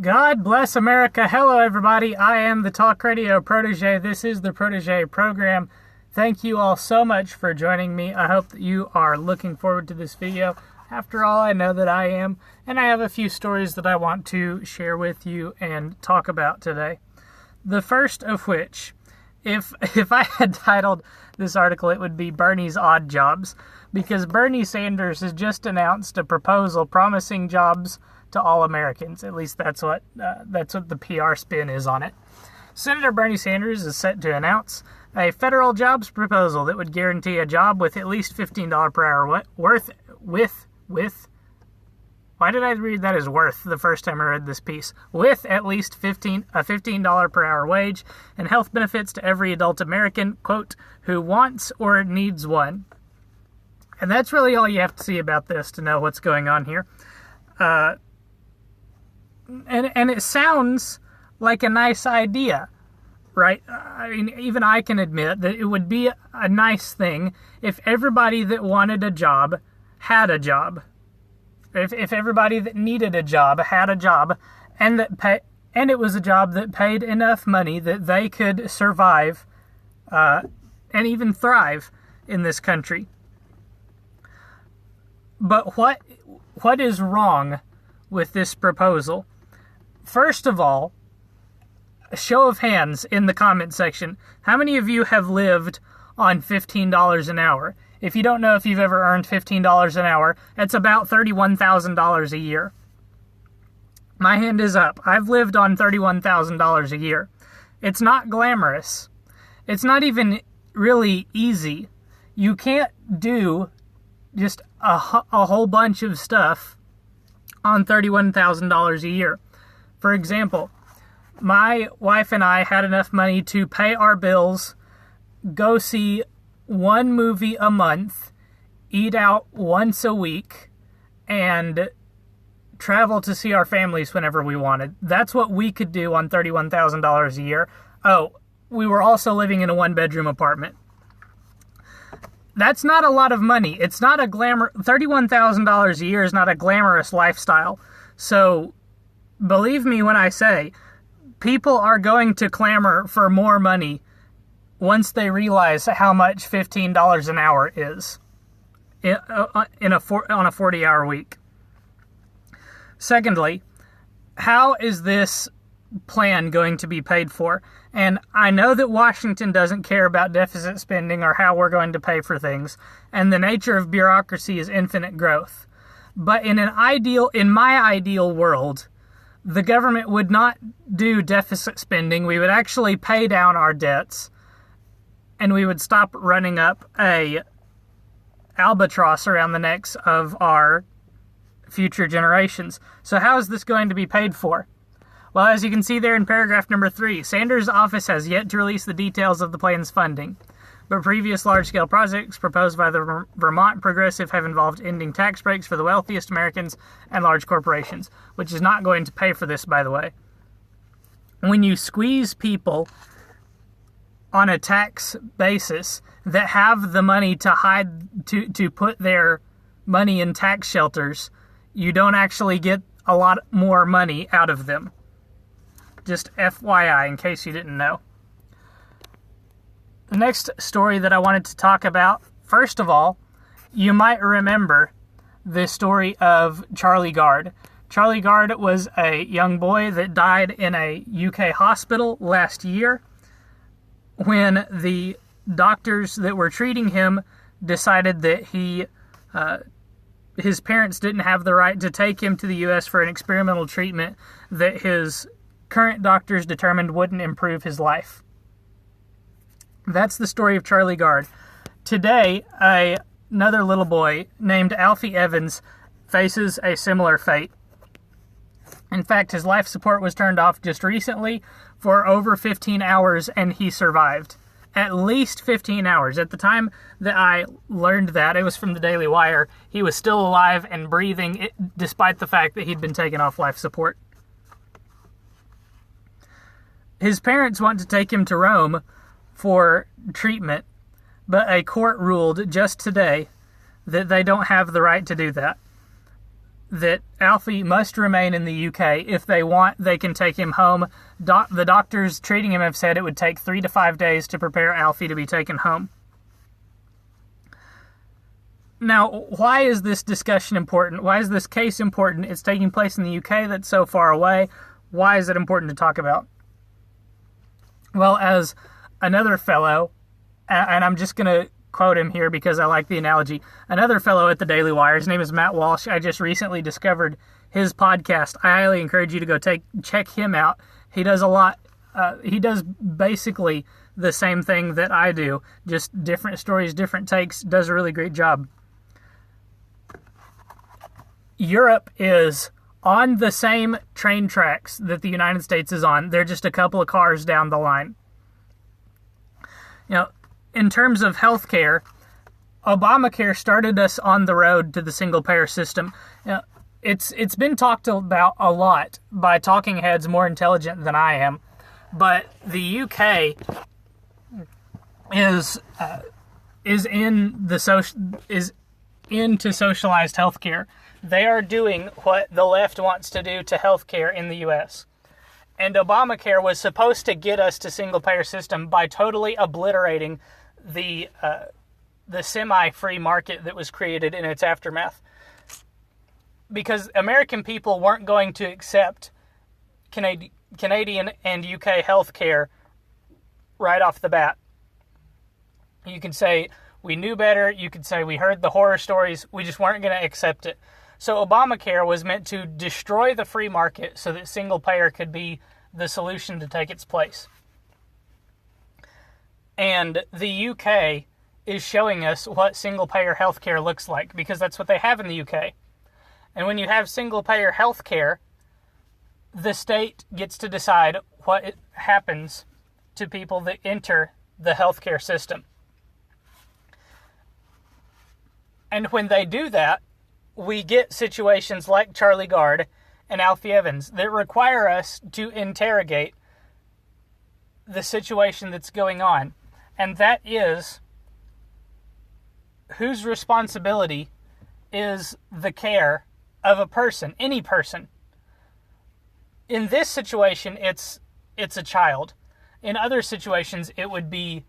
God bless America. Hello, everybody. I am the Talk Radio Protege. This is the Protege program. Thank you all so much for joining me. I hope that you are looking forward to this video. After all, I know that I am, and I have a few stories that I want to share with you and talk about today. The first of which, if I had titled this article, it would be Bernie's Odd Jobs, because Bernie Sanders has just announced a proposal promising jobs to all Americans. At least that's what the PR spin is on it. Senator Bernie Sanders is set to announce a federal jobs proposal that would guarantee a job with at least $15 per hour why did I read that as worth the first time I read this piece? With at least $15 per hour wage and health benefits to every adult American, quote, who wants or needs one. And that's really all you have to see about this to know what's going on here. And it sounds like a nice idea, right? I mean, even I can admit that it would be a nice thing if everybody that wanted a job had a job. If everybody that needed a job had a job, and it was a job that paid enough money that they could survive and even thrive in this country. But what is wrong with this proposal? First of all, a show of hands in the comment section. How many of you have lived on $15 an hour? If you don't know if you've ever earned $15 an hour, it's about $31,000 a year. My hand is up. I've lived on $31,000 a year. It's not glamorous. It's not even really easy. You can't do just a whole bunch of stuff on $31,000 a year. For example, my wife and I had enough money to pay our bills, go see one movie a month, eat out once a week, and travel to see our families whenever we wanted. That's what we could do on $31,000 a year. Oh, we were also living in a one-bedroom apartment. That's not a lot of money. It's not a $31,000 a year is not a glamorous lifestyle. So, believe me when I say, people are going to clamor for more money once they realize how much $15 an hour is on a 40-hour week. Secondly, how is this plan going to be paid for? And I know that Washington doesn't care about deficit spending or how we're going to pay for things, and the nature of bureaucracy is infinite growth. But in my ideal world, the government would not do deficit spending. We would actually pay down our debts, and we would stop running up a albatross around the necks of our future generations. So how is this going to be paid for? Well, as you can see there in paragraph number 3, Sanders' office has yet to release the details of the plan's funding, but previous large-scale projects proposed by the Vermont Progressive have involved ending tax breaks for the wealthiest Americans and large corporations, which is not going to pay for this, by the way. When you squeeze people on a tax basis that have the money to put their money in tax shelters, you don't actually get a lot more money out of them. Just FYI, in case you didn't know. The next story that I wanted to talk about, first of all, you might remember the story of Charlie Gard. Charlie Gard was a young boy that died in a UK hospital last year when the doctors that were treating him decided that his parents didn't have the right to take him to the U.S. for an experimental treatment that his current doctors determined wouldn't improve his life. That's the story of Charlie Gard. Today, another little boy named Alfie Evans faces a similar fate. In fact, his life support was turned off just recently for over 15 hours, and he survived. At least 15 hours. At the time that I learned that, it was from the Daily Wire, he was still alive and breathing, despite the fact that he'd been taken off life support. His parents want to take him to Rome for treatment, but a court ruled just today that they don't have the right to do that. that Alfie must remain in the UK. If they want, they can take him home. The doctors treating him have said it would take 3 to 5 days to prepare Alfie to be taken home. Now, why is this discussion important? Why is this case important? It's taking place in the UK that's so far away. Why is it important to talk about? Well, as another fellow, and I'm just going to quote him here because I like the analogy, another fellow at the Daily Wire, his name is Matt Walsh. I just recently discovered his podcast. I highly encourage you to go check him out. He does a lot. He does basically the same thing that I do, just different stories, different takes, does a really great job. Europe is on the same train tracks that the United States is on. They're just a couple of cars down the line. You know, in terms of healthcare, Obamacare started us on the road to the single-payer system. You know, it's been talked about a lot by talking heads more intelligent than I am, but the UK is into socialized healthcare. They are doing what the left wants to do to healthcare in the U.S. And Obamacare was supposed to get us to single-payer system by totally obliterating the semi-free market that was created in its aftermath. Because American people weren't going to accept Canadian and UK healthcare right off the bat. You can say we knew better. You could say we heard the horror stories. We just weren't going to accept it. So Obamacare was meant to destroy the free market so that single payer could be the solution to take its place. And the UK is showing us what single payer healthcare looks like, because that's what they have in the UK. And when you have single payer healthcare, the state gets to decide what happens to people that enter the healthcare system. And when they do that, we get situations like Charlie Gard and Alfie Evans that require us to interrogate the situation that's going on. And that is, whose responsibility is the care of a person, any person? In this situation, it's a child. In other situations, it would be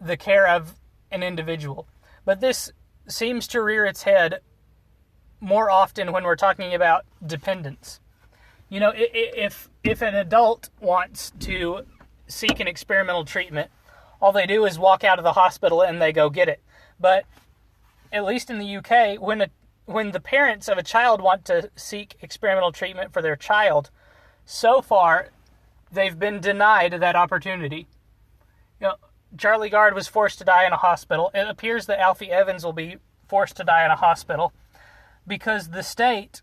the care of an individual. But this seems to rear its head more often when we're talking about dependence. You know, if an adult wants to seek an experimental treatment, all they do is walk out of the hospital and they go get it. But at least in the UK, when the parents of a child want to seek experimental treatment for their child, so far they've been denied that opportunity. You know, Charlie Gard was forced to die in a hospital. It appears that Alfie Evans will be forced to die in a hospital because the state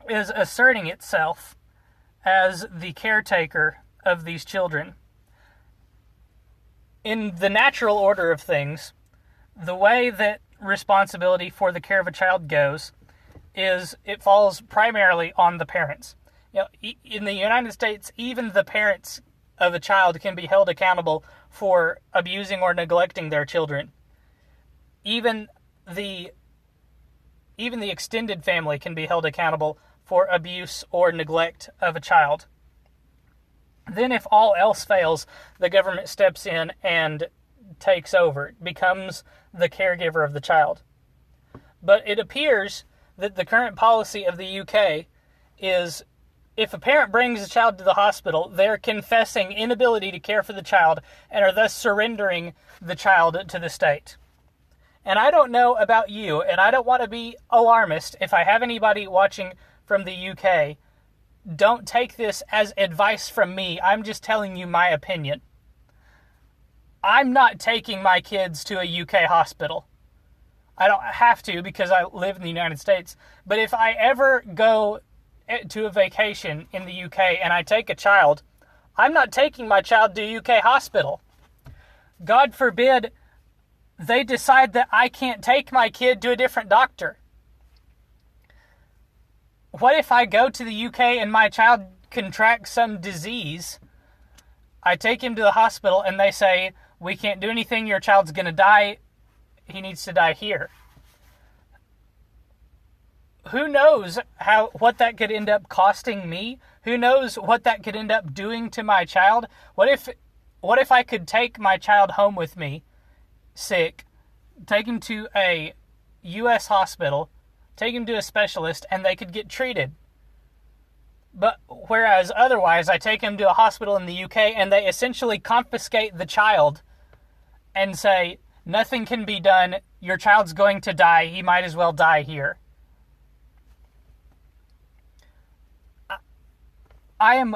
is asserting itself as the caretaker of these children. In the natural order of things, the way that responsibility for the care of a child goes is it falls primarily on the parents. You know, in the United States, even the parents of a child can be held accountable for abusing or neglecting their children. Even the extended family can be held accountable for abuse or neglect of a child. Then if all else fails, the government steps in and takes over, becomes the caregiver of the child. But it appears that the current policy of the UK is, if a parent brings a child to the hospital, they're confessing inability to care for the child and are thus surrendering the child to the state. And I don't know about you, and I don't want to be alarmist. If I have anybody watching from the UK, don't take this as advice from me. I'm just telling you my opinion. I'm not taking my kids to a UK hospital. I don't have to because I live in the United States. But if I ever go to a vacation in the UK and I take a child, I'm not taking my child to a UK hospital. God forbid they decide that I can't take my kid to a different doctor. What if I go to the UK and my child contracts some disease? I take him to the hospital and they say, we can't do anything, your child's going to die, he needs to die here. who knows what that could end up costing me? Who knows what that could end up doing to my child? What if I could take my child home with me, sick, take him to a U.S. hospital, take him to a specialist, and they could get treated? But whereas otherwise, I take him to a hospital in the UK and they essentially confiscate the child and say, nothing can be done, your child's going to die, he might as well die here. I am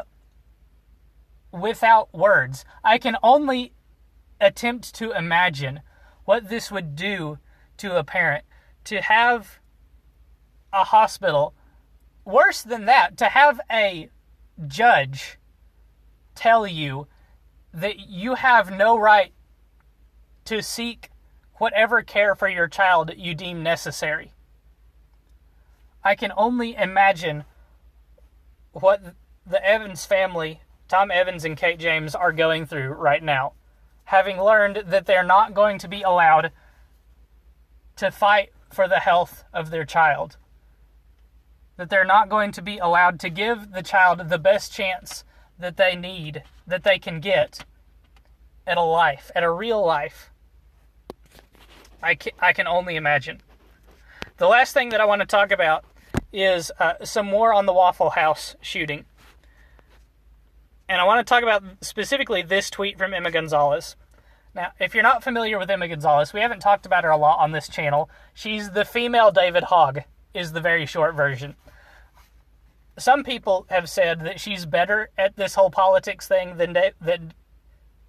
without words. I can only attempt to imagine what this would do to a parent, to have a hospital, worse than that, to have a judge tell you that you have no right to seek whatever care for your child you deem necessary. I can only imagine what the Evans family, Tom Evans and Kate James, are going through right now, having learned that they're not going to be allowed to fight for the health of their child, that they're not going to be allowed to give the child the best chance that they need, that they can get at a real life. I can only imagine. The last thing that I want to talk about is some more on the Waffle House shooting. And I want to talk about specifically this tweet from Emma Gonzalez. Now, if you're not familiar with Emma Gonzalez, we haven't talked about her a lot on this channel. She's the female David Hogg, is the very short version. Some people have said that she's better at this whole politics thing than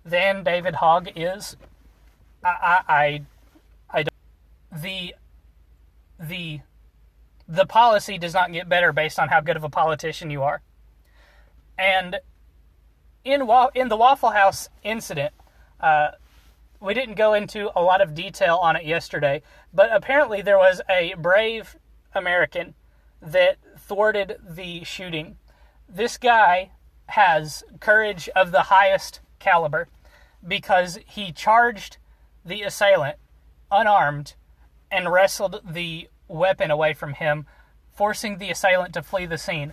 David Hogg is. I don't. The policy does not get better based on how good of a politician you are. And in the Waffle House incident, we didn't go into a lot of detail on it yesterday, but apparently there was a brave American that thwarted the shooting. This guy has courage of the highest caliber because he charged the assailant unarmed and wrestled the weapon away from him, forcing the assailant to flee the scene.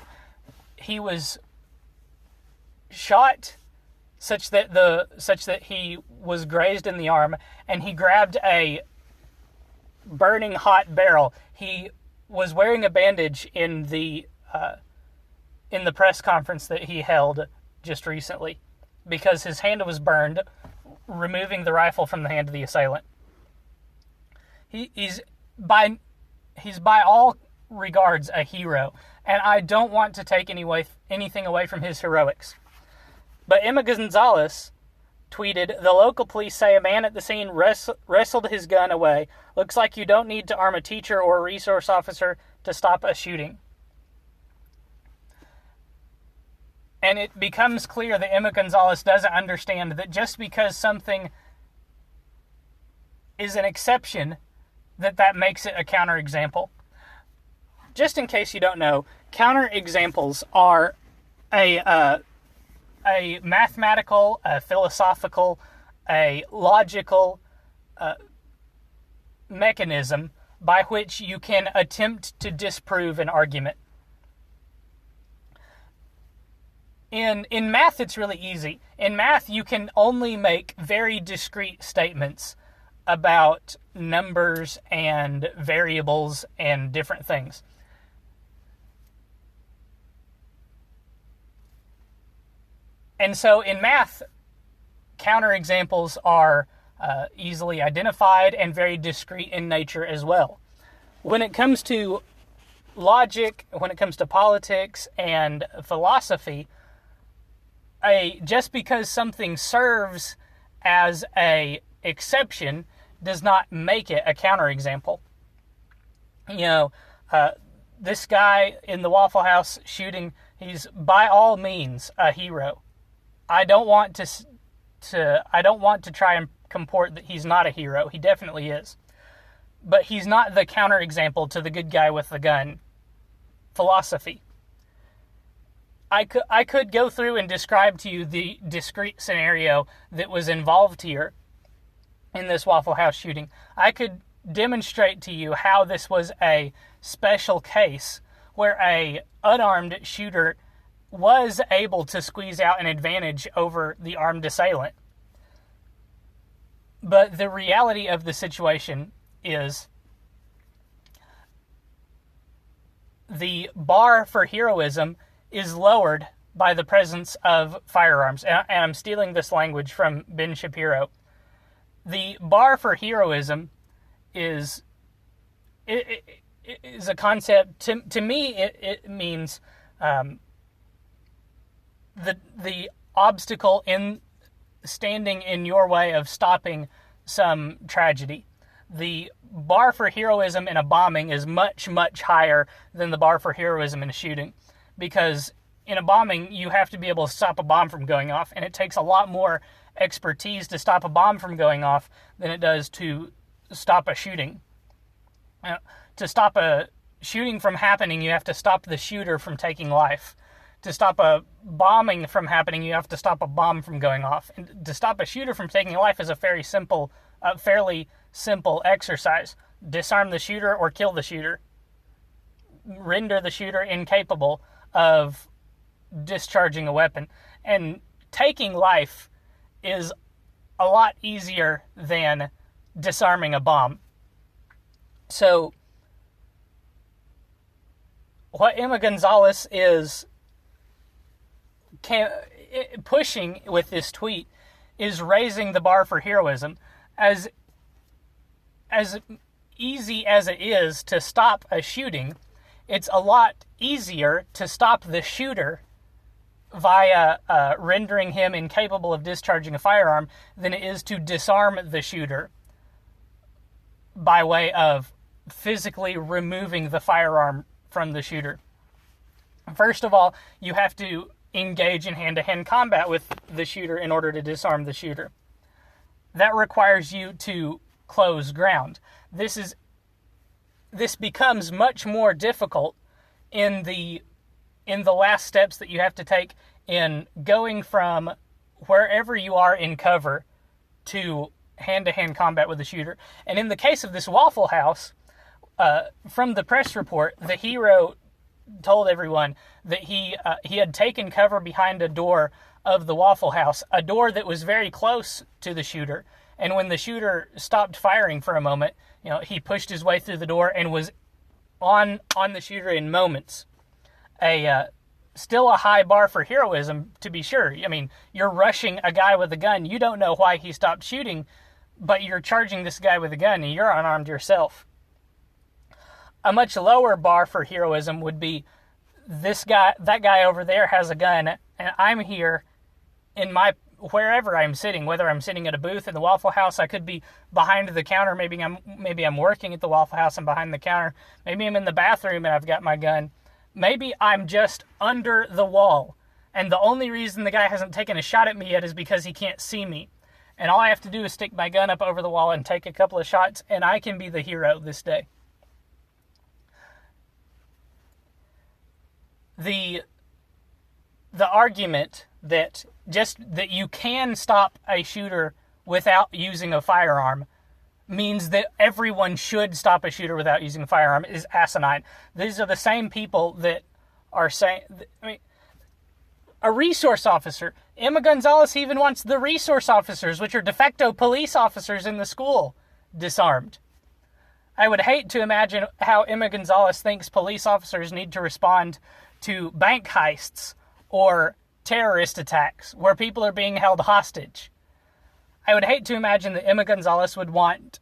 He was shot such that he was grazed in the arm, and he grabbed a burning hot barrel. He was wearing a bandage in the press conference that he held just recently because his hand was burned, removing the rifle from the hand of the assailant. He's by all regards a hero, and I don't want to take anything away from his heroics. But Emma Gonzalez tweeted, "The local police say a man at the scene wrestled his gun away. Looks like you don't need to arm a teacher or a resource officer to stop a shooting." And it becomes clear that Emma Gonzalez doesn't understand that just because something is an exception, that makes it a counterexample. Just in case you don't know, counterexamples are a mathematical, a philosophical, a logical mechanism by which you can attempt to disprove an argument. In math, it's really easy. In math, you can only make very discrete statements about numbers and variables and different things. And so in math, counterexamples are easily identified and very discrete in nature as well. When it comes to logic, when it comes to politics and philosophy, just because something serves as an exception does not make it a counterexample. This guy in the Waffle House shooting, he's by all means a hero. I don't want to try and comport that he's not a hero. He definitely is. But he's not the counterexample to the good guy with the gun philosophy. I could go through and describe to you the discrete scenario that was involved here in this Waffle House shooting. I could demonstrate to you how this was a special case where a unarmed shooter was able to squeeze out an advantage over the armed assailant. But the reality of the situation is the bar for heroism is lowered by the presence of firearms. And I'm stealing this language from Ben Shapiro. The bar for heroism is a concept. To me, it means the obstacle in standing in your way of stopping some tragedy. The bar for heroism in a bombing is much, much higher than the bar for heroism in a shooting, because in a bombing, you have to be able to stop a bomb from going off, and it takes a lot more expertise to stop a bomb from going off than it does to stop a shooting. To stop a shooting from happening, you have to stop the shooter from taking life. To stop a bombing from happening, you have to stop a bomb from going off. And to stop a shooter from taking life is a fairly simple exercise. Disarm the shooter or kill the shooter. Render the shooter incapable of discharging a weapon. And taking life is a lot easier than disarming a bomb. So, what Emma Gonzalez is pushing with this tweet is raising the bar for heroism. As easy as it is to stop a shooting, it's a lot easier to stop the shooter via rendering him incapable of discharging a firearm than it is to disarm the shooter by way of physically removing the firearm from the shooter. First of all, you have to engage in hand-to-hand combat with the shooter in order to disarm the shooter. That requires you to close ground. This becomes much more difficult in the last steps that you have to take in going from wherever you are in cover to hand-to-hand combat with the shooter. And in the case of this Waffle House, from the press report, the hero told everyone that he had taken cover behind a door of the Waffle House, a door that was very close to the shooter. And when the shooter stopped firing for a moment, he pushed his way through the door and was on the shooter in moments. Still a high bar for heroism, to be sure. I mean, you're rushing a guy with a gun. You don't know why he stopped shooting, but you're charging this guy with a gun and you're unarmed yourself. A much lower bar for heroism would be that guy over there has a gun and I'm here in wherever I'm sitting, whether I'm sitting at a booth in the Waffle House, I could be behind the counter. Maybe I'm working at the Waffle House and behind the counter. Maybe I'm in the bathroom and I've got my gun. Maybe I'm just under the wall, and the only reason the guy hasn't taken a shot at me yet is because he can't see me. And all I have to do is stick my gun up over the wall and take a couple of shots, and I can be the hero this day. The argument that you can stop a shooter without using a firearm means that everyone should stop a shooter without using a firearm is asinine. These are the same people that are saying, a resource officer. Emma Gonzalez even wants the resource officers, which are de facto police officers in the school, disarmed. I would hate to imagine how Emma Gonzalez thinks police officers need to respond to bank heists or terrorist attacks where people are being held hostage. I would hate to imagine that Emma Gonzalez would want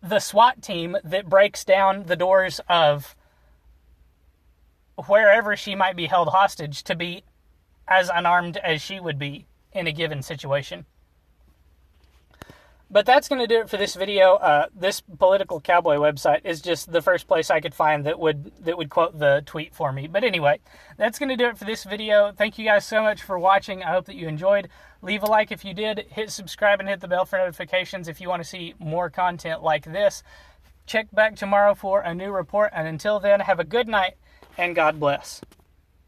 the SWAT team that breaks down the doors of wherever she might be held hostage to be as unarmed as she would be in a given situation. But that's going to do it for this video. This Political Cowboy website is just the first place I could find that would quote the tweet for me. But anyway, that's going to do it for this video. Thank you guys so much for watching. I hope that you enjoyed. Leave a like if you did. Hit subscribe and hit the bell for notifications if you want to see more content like this. Check back tomorrow for a new report. And until then, have a good night and God bless.